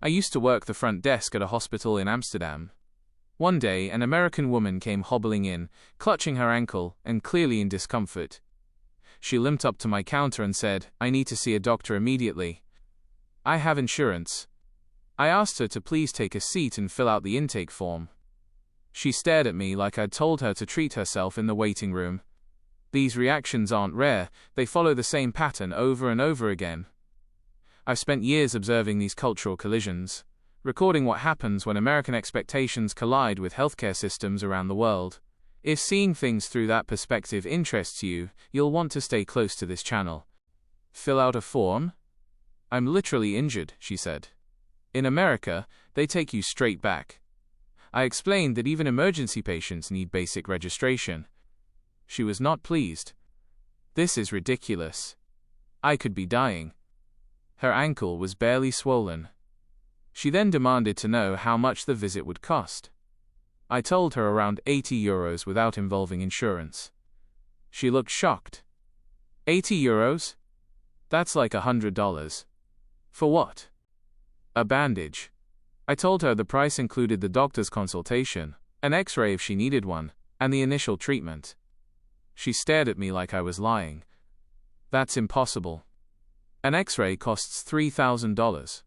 I used to work the front desk at a hospital in Amsterdam. One day, an American woman came hobbling in, clutching her ankle, and clearly in discomfort. She limped up to my counter and said, "I need to see a doctor immediately. I have insurance." I asked her to please take a seat and fill out the intake form. She stared at me like I'd told her to treat herself in the waiting room. These reactions aren't rare, they follow the same pattern over and over again. I've spent years observing these cultural collisions, recording what happens when American expectations collide with healthcare systems around the world. If seeing things through that perspective interests you, you'll want to stay close to this channel. Fill out a form? I'm literally injured, she said. In America, they take you straight back. I explained that even emergency patients need basic registration. She was not pleased. This is ridiculous. I could be dying. Her ankle was barely swollen. She then demanded to know how much the visit would cost. I told her around €80 without involving insurance. She looked shocked. €80? That's like $100. For what? A bandage. I told her the price included the doctor's consultation, an X-ray if she needed one, and the initial treatment. She stared at me like I was lying. That's impossible. An X-ray costs $3,000.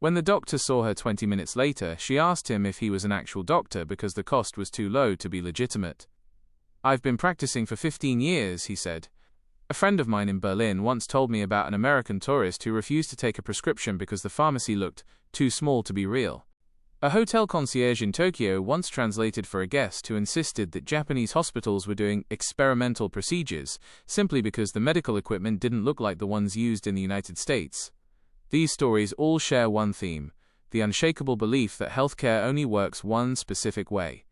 When the doctor saw her 20 minutes later, she asked him if he was an actual doctor because the cost was too low to be legitimate. I've been practicing for 15 years, he said. A friend of mine in Berlin once told me about an American tourist who refused to take a prescription because the pharmacy looked too small to be real. A hotel concierge in Tokyo once translated for a guest who insisted that Japanese hospitals were doing experimental procedures simply because the medical equipment didn't look like the ones used in the United States. These stories all share one theme, the unshakable belief that healthcare only works one specific way.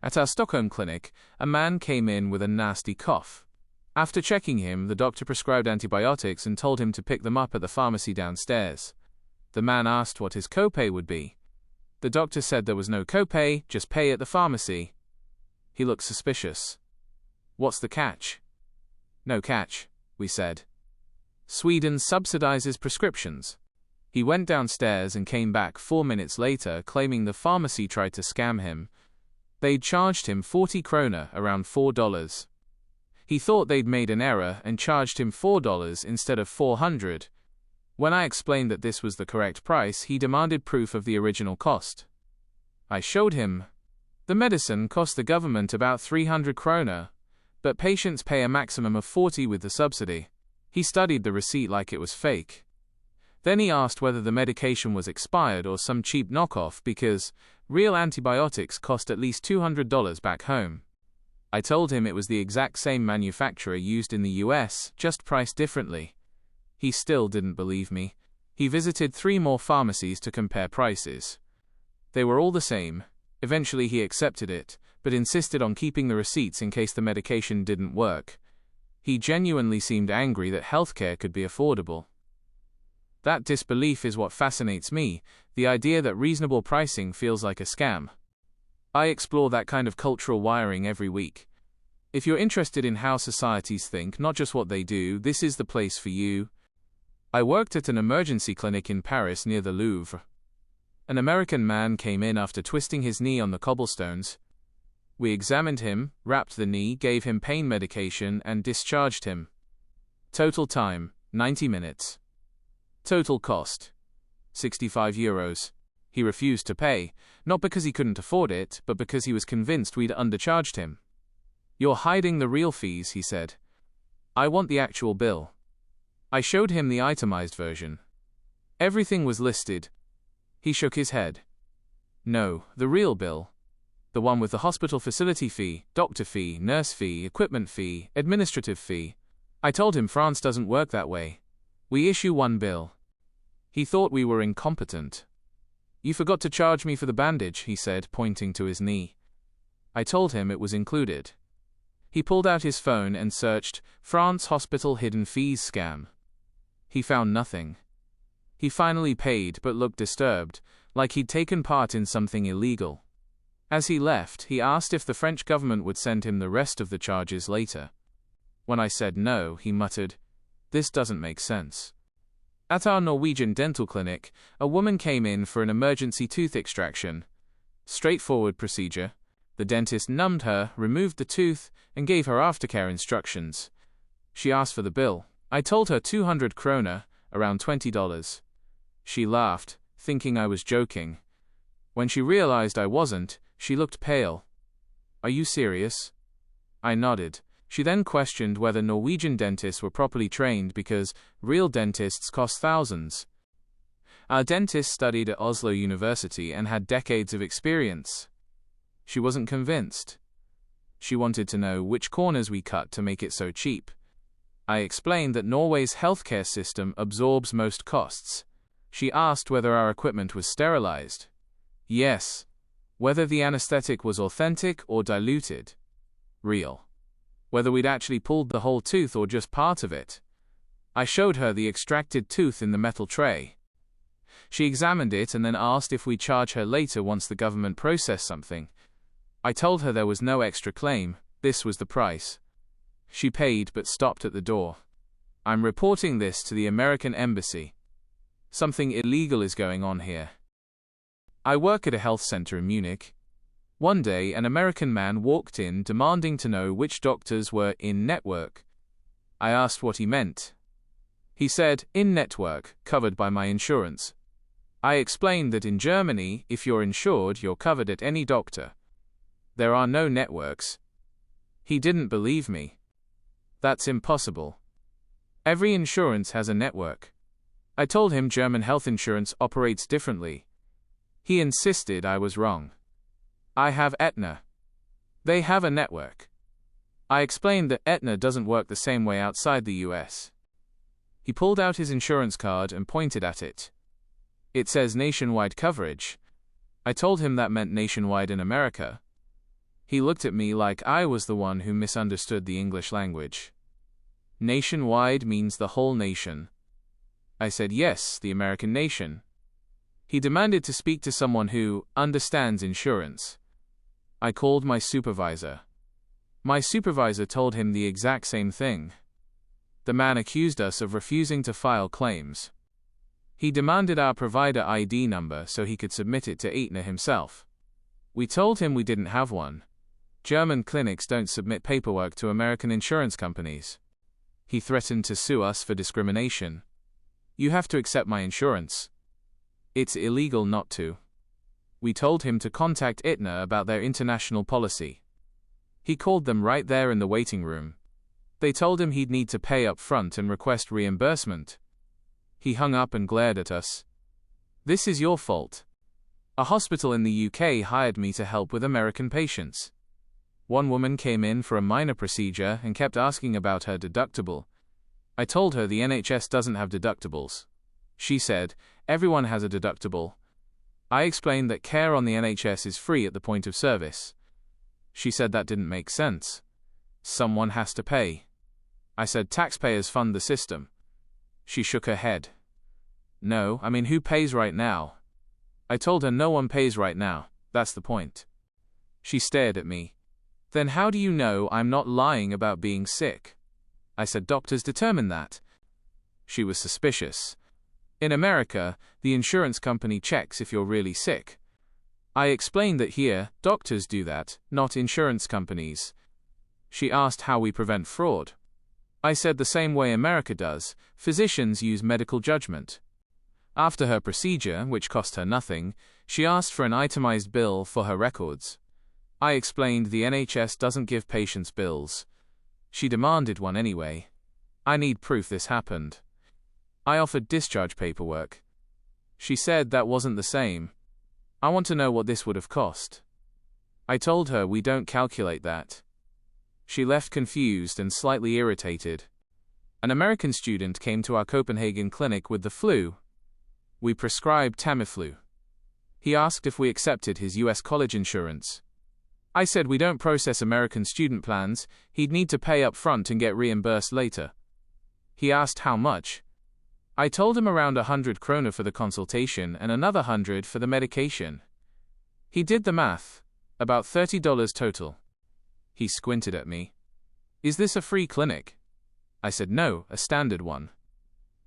At our Stockholm clinic, a man came in with a nasty cough. After checking him, the doctor prescribed antibiotics and told him to pick them up at the pharmacy downstairs. The man asked what his copay would be. The doctor said there was no copay, just pay at the pharmacy. He looked suspicious. What's the catch? No catch, we said. Sweden subsidizes prescriptions. He went downstairs and came back 4 minutes later claiming the pharmacy tried to scam him. They'd charged him 40 krona, around $4. He thought they'd made an error and charged him $4 instead of 400. When I explained that this was the correct price, he demanded proof of the original cost. I showed him. The medicine cost the government about 300 krona, but patients pay a maximum of 40 with the subsidy. He studied the receipt like it was fake. Then he asked whether the medication was expired or some cheap knockoff because real antibiotics cost at least $200 back home. I told him it was the exact same manufacturer used in the US, just priced differently. He still didn't believe me. He visited 3 more pharmacies to compare prices. They were all the same. Eventually he accepted it, but insisted on keeping the receipts in case the medication didn't work. He genuinely seemed angry that healthcare could be affordable. That disbelief is what fascinates me, the idea that reasonable pricing feels like a scam. I explore that kind of cultural wiring every week. If you're interested in how societies think, not just what they do, this is the place for you. I worked at an emergency clinic in Paris near the Louvre. An American man came in after twisting his knee on the cobblestones. We examined him, wrapped the knee, gave him pain medication, and discharged him. Total time, 90 minutes. Total cost, €65. He refused to pay, not because he couldn't afford it, but because he was convinced we'd undercharged him. You're hiding the real fees, he said. I want the actual bill. I showed him the itemized version. Everything was listed. He shook his head. No, the real bill. The one with the hospital facility fee, doctor fee, nurse fee, equipment fee, administrative fee. I told him France doesn't work that way. We issue one bill. He thought we were incompetent. You forgot to charge me for the bandage, he said, pointing to his knee. I told him it was included. He pulled out his phone and searched, France hospital hidden fees scam. He found nothing. He finally paid but looked disturbed, like he'd taken part in something illegal. As he left, he asked if the French government would send him the rest of the charges later. When I said no, he muttered, "This doesn't make sense." At our Norwegian dental clinic, a woman came in for an emergency tooth extraction. Straightforward procedure. The dentist numbed her, removed the tooth, and gave her aftercare instructions. She asked for the bill. I told her 200 kroner, around $20. She laughed, thinking I was joking. When she realized I wasn't, she looked pale. "Are you serious?" I nodded. She then questioned whether Norwegian dentists were properly trained because real dentists cost thousands. Our dentist studied at Oslo University and had decades of experience. She wasn't convinced. She wanted to know which corners we cut to make it so cheap. I explained that Norway's healthcare system absorbs most costs. She asked whether our equipment was sterilized. Yes. Whether the anesthetic was authentic or diluted. Real. Whether we'd actually pulled the whole tooth or just part of it. I showed her the extracted tooth in the metal tray. She examined it and then asked if we'd charge her later once the government processed something. I told her there was no extra claim, this was the price. She paid but stopped at the door. I'm reporting this to the American embassy. Something illegal is going on here. I work at a health center in Munich. One day, an American man walked in demanding to know which doctors were in-network. I asked what he meant. He said, in-network, covered by my insurance. I explained that in Germany, if you're insured, you're covered at any doctor. There are no networks. He didn't believe me. That's impossible. Every insurance has a network. I told him German health insurance operates differently. He insisted I was wrong. I have Aetna. They have a network. I explained that Aetna doesn't work the same way outside the US. He pulled out his insurance card and pointed at it. It says nationwide coverage. I told him that meant nationwide in America. He looked at me like I was the one who misunderstood the English language. Nationwide means the whole nation. I said yes, the American nation. He demanded to speak to someone who understands insurance. I called my supervisor. My supervisor told him the exact same thing. The man accused us of refusing to file claims. He demanded our provider ID number so he could submit it to Aetna himself. We told him we didn't have one. German clinics don't submit paperwork to American insurance companies. He threatened to sue us for discrimination. You have to accept my insurance. It's illegal not to. We told him to contact Aetna about their international policy. He called them right there in the waiting room. They told him he'd need to pay up front and request reimbursement. He hung up and glared at us. This is your fault. A hospital in the UK hired me to help with American patients. One woman came in for a minor procedure and kept asking about her deductible. I told her the NHS doesn't have deductibles. She said, everyone has a deductible. I explained that care on the NHS is free at the point of service. She said that didn't make sense. Someone has to pay. I said taxpayers fund the system. She shook her head. No, I mean who pays right now? I told her no one pays right now, that's the point. She stared at me. Then how do you know I'm not lying about being sick? I said doctors determine that. She was suspicious. In America, the insurance company checks if you're really sick. I explained that here, doctors do that, not insurance companies. She asked how we prevent fraud. I said the same way America does, physicians use medical judgment. After her procedure, which cost her nothing, she asked for an itemized bill for her records. I explained the NHS doesn't give patients bills. She demanded one anyway. I need proof this happened. I offered discharge paperwork. She said that wasn't the same. I want to know what this would have cost. I told her we don't calculate that. She left confused and slightly irritated. An American student came to our Copenhagen clinic with the flu. We prescribed Tamiflu. He asked if we accepted his US college insurance. I said we don't process American student plans, he'd need to pay up front and get reimbursed later. He asked how much. I told him around 100 kroner for the consultation and another 100 for the medication. He did the math. About $30 total. He squinted at me. Is this a free clinic? I said no, a standard one.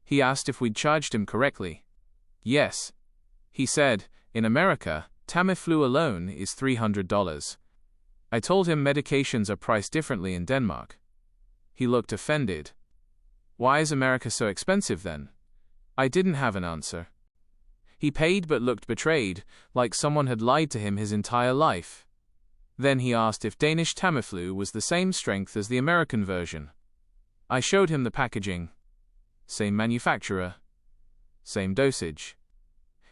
He asked if we'd charged him correctly. Yes. He said, in America, Tamiflu alone is $300. I told him medications are priced differently in Denmark. He looked offended. Why is America so expensive then? I didn't have an answer. He paid but looked betrayed, like someone had lied to him his entire life. Then he asked if Danish Tamiflu was the same strength as the American version. I showed him the packaging. Same manufacturer. Same dosage.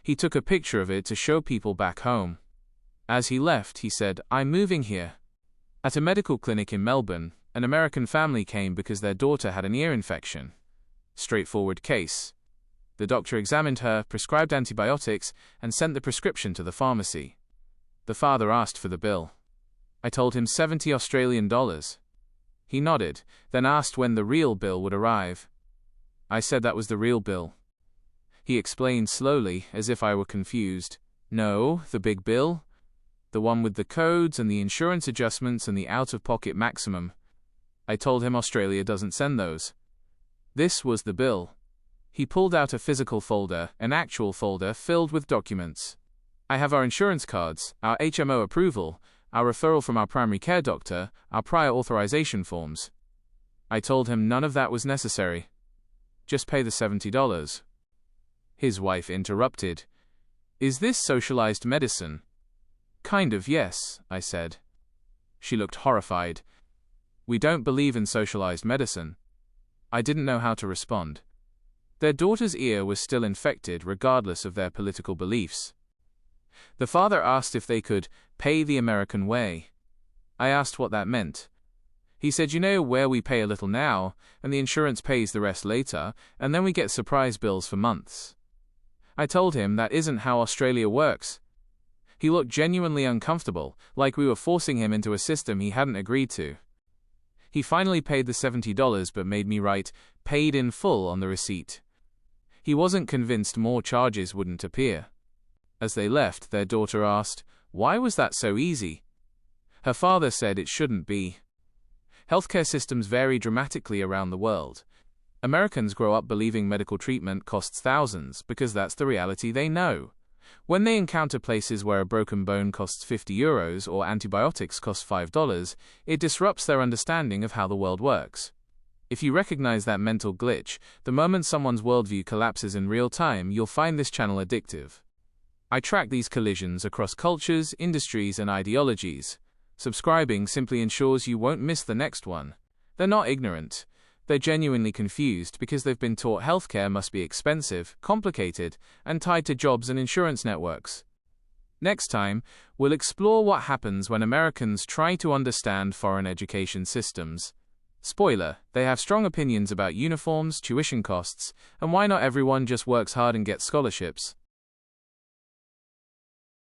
He took a picture of it to show people back home. As he left, he said, "I'm moving here." At a medical clinic in Melbourne, an American family came because their daughter had an ear infection. Straightforward case. The doctor examined her, prescribed antibiotics, and sent the prescription to the pharmacy. The father asked for the bill. I told him $70 Australian. He nodded, then asked when the real bill would arrive. I said that was the real bill. He explained slowly, as if I were confused. No, the big bill. The one with the codes and the insurance adjustments and the out-of-pocket maximum. I told him Australia doesn't send those. This was the bill. He pulled out a physical folder, an actual folder filled with documents. I have our insurance cards, our HMO approval, our referral from our primary care doctor, our prior authorization forms. I told him none of that was necessary. Just pay the $70. His wife interrupted. Is this socialized medicine? Kind of, yes, I said. She looked horrified. We don't believe in socialized medicine. I didn't know how to respond. Their daughter's ear was still infected regardless of their political beliefs. The father asked if they could pay the American way. I asked what that meant. He said, you know where we pay a little now, and the insurance pays the rest later, and then we get surprise bills for months. I told him that isn't how Australia works. He looked genuinely uncomfortable, like we were forcing him into a system he hadn't agreed to. He finally paid the $70 but made me write, paid in full on the receipt. He wasn't convinced more charges wouldn't appear. As they left, their daughter asked, why was that so easy? Her father said it shouldn't be. Healthcare systems vary dramatically around the world. Americans grow up believing medical treatment costs thousands because that's the reality they know. When they encounter places where a broken bone costs €50 or antibiotics cost $5, it disrupts their understanding of how the world works. If you recognize that mental glitch, the moment someone's worldview collapses in real time, you'll find this channel addictive. I track these collisions across cultures, industries, and ideologies. Subscribing simply ensures you won't miss the next one. They're not ignorant. They're genuinely confused because they've been taught healthcare must be expensive, complicated, and tied to jobs and insurance networks. Next time, we'll explore what happens when Americans try to understand foreign education systems. Spoiler, they have strong opinions about uniforms, tuition costs, and why not everyone just works hard and gets scholarships.